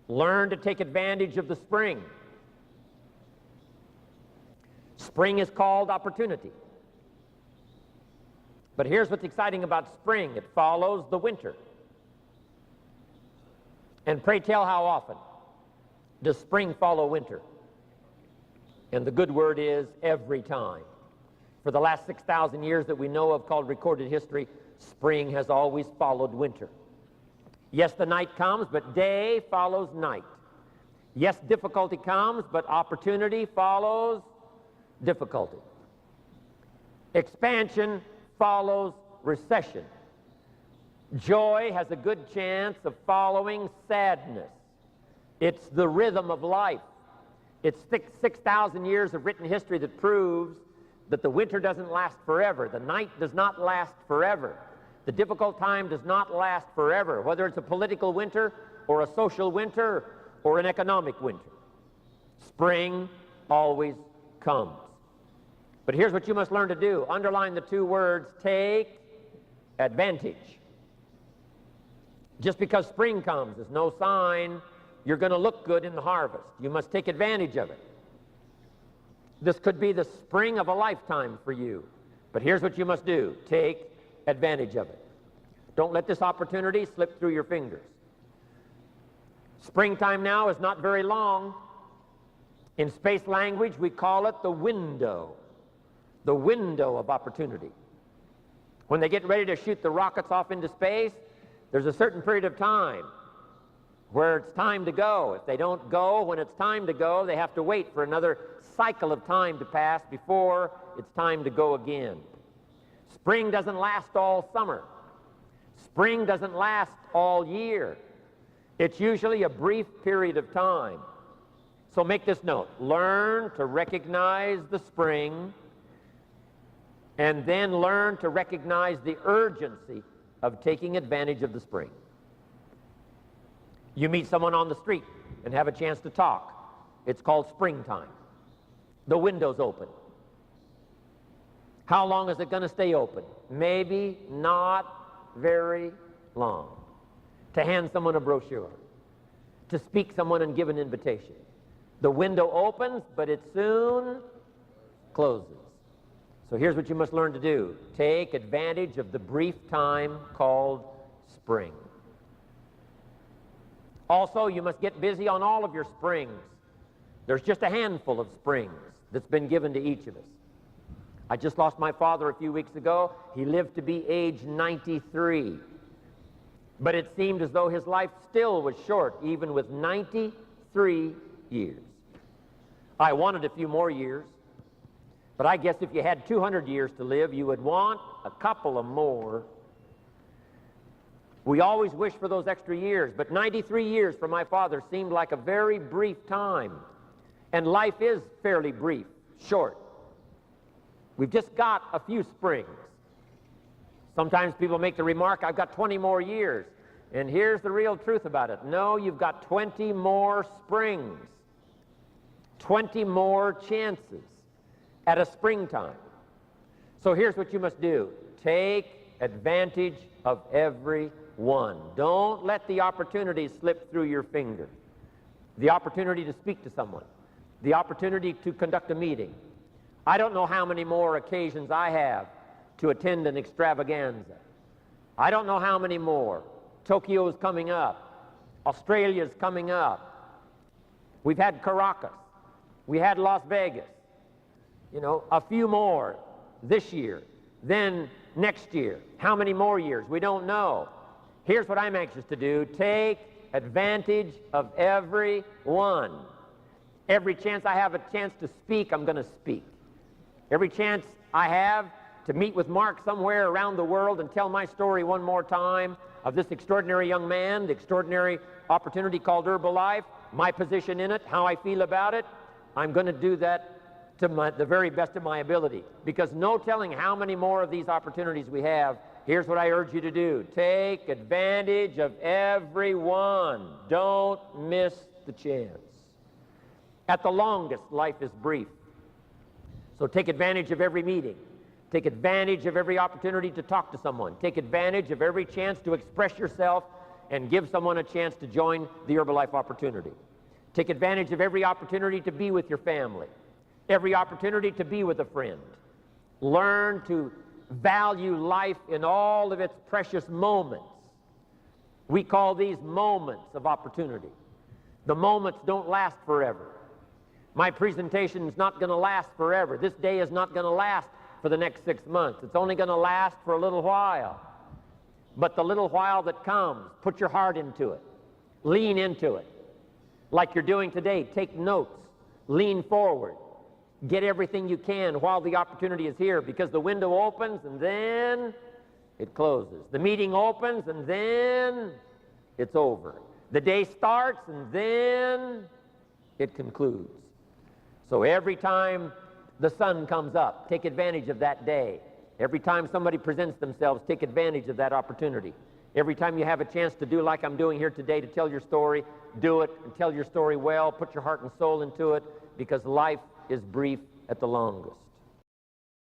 Learn to take advantage of the spring. Spring is called opportunity. But here's what's exciting about spring. It follows the winter. And pray tell, how often does spring follow winter? And the good word is every time. For the last 6,000 years that we know of, called recorded history, spring has always followed winter. Yes, the night comes, but day follows night. Yes, difficulty comes, but opportunity follows difficulty. Expansion follows recession. Joy has a good chance of following sadness. It's the rhythm of life. It's 6,000 years of written history that proves that the winter doesn't last forever. The night does not last forever. The difficult time does not last forever, whether it's a political winter or a social winter or an economic winter. Spring always comes. But here's what you must learn to do. Underline the two words, take advantage. Just because spring comes is no sign you're going to look good in the harvest. You must take advantage of it. This could be the spring of a lifetime for you. But here's what you must do. Take advantage of it. Don't let this opportunity slip through your fingers. Springtime now is not very long. In space language, we call it the window of opportunity. When they get ready to shoot the rockets off into space, there's a certain period of time where it's time to go. If they don't go when it's time to go, they have to wait for another cycle of time to pass before it's time to go again. Spring doesn't last all summer. Spring doesn't last all year. It's usually a brief period of time. So make this note. Learn to recognize the spring, and then learn to recognize the urgency of taking advantage of the spring. You meet someone on the street and have a chance to talk. It's called springtime. The window's open. How long is it going to stay open? Maybe not very long. To hand someone a brochure, to speak someone and give an invitation. The window opens, but it soon closes. So here's what you must learn to do. Take advantage of the brief time called spring. Also, you must get busy on all of your springs. There's just a handful of springs that's been given to each of us. I just lost my father a few weeks ago. He lived to be age 93. But it seemed as though his life still was short, even with 93 years. I wanted a few more years, but I guess if you had 200 years to live, you would want a couple of more. We always wish for those extra years, but 93 years for my father seemed like a very brief time. And life is fairly brief, short. We've just got a few springs. Sometimes people make the remark, I've got 20 more years. And here's the real truth about it. No, you've got 20 more springs. 20 more chances at a springtime. So here's what you must do. Take advantage of every one. Don't let the opportunity slip through your finger. The opportunity to speak to someone. The opportunity to conduct a meeting. I don't know how many more occasions I have to attend an extravaganza. I don't know how many more. Tokyo is coming up. Australia is coming up. We've had Caracas. We had Las Vegas. You know, a few more this year. Then next year. How many more years? We don't know. Here's what I'm anxious to do. Take advantage of every one. Every chance I have a chance to speak, I'm going to speak. Every chance I have to meet with Mark somewhere around the world and tell my story one more time of this extraordinary young man, the extraordinary opportunity called Herbalife, my position in it, how I feel about it, I'm going to do that to the very best of my ability. Because no telling how many more of these opportunities we have. Here's what I urge you to do. Take advantage of every one. Don't miss the chance. At the longest, life is brief. So take advantage of every meeting. Take advantage of every opportunity to talk to someone. Take advantage of every chance to express yourself and give someone a chance to join the Herbalife opportunity. Take advantage of every opportunity to be with your family, every opportunity to be with a friend. Learn to value life in all of its precious moments. We call these moments of opportunity. The moments don't last forever. My presentation is not going to last forever. This day is not going to last for the next 6 months. It's only going to last for a little while. But the little while that comes, put your heart into it. Lean into it. Like you're doing today, take notes. Lean forward. Get everything you can while the opportunity is here, because the window opens and then it closes. The meeting opens and then it's over. The day starts and then it concludes. So every time the sun comes up, take advantage of that day. Every time somebody presents themselves, take advantage of that opportunity. Every time you have a chance to do like I'm doing here today, to tell your story, do it and tell your story well. Put your heart and soul into it, because life is brief at the longest.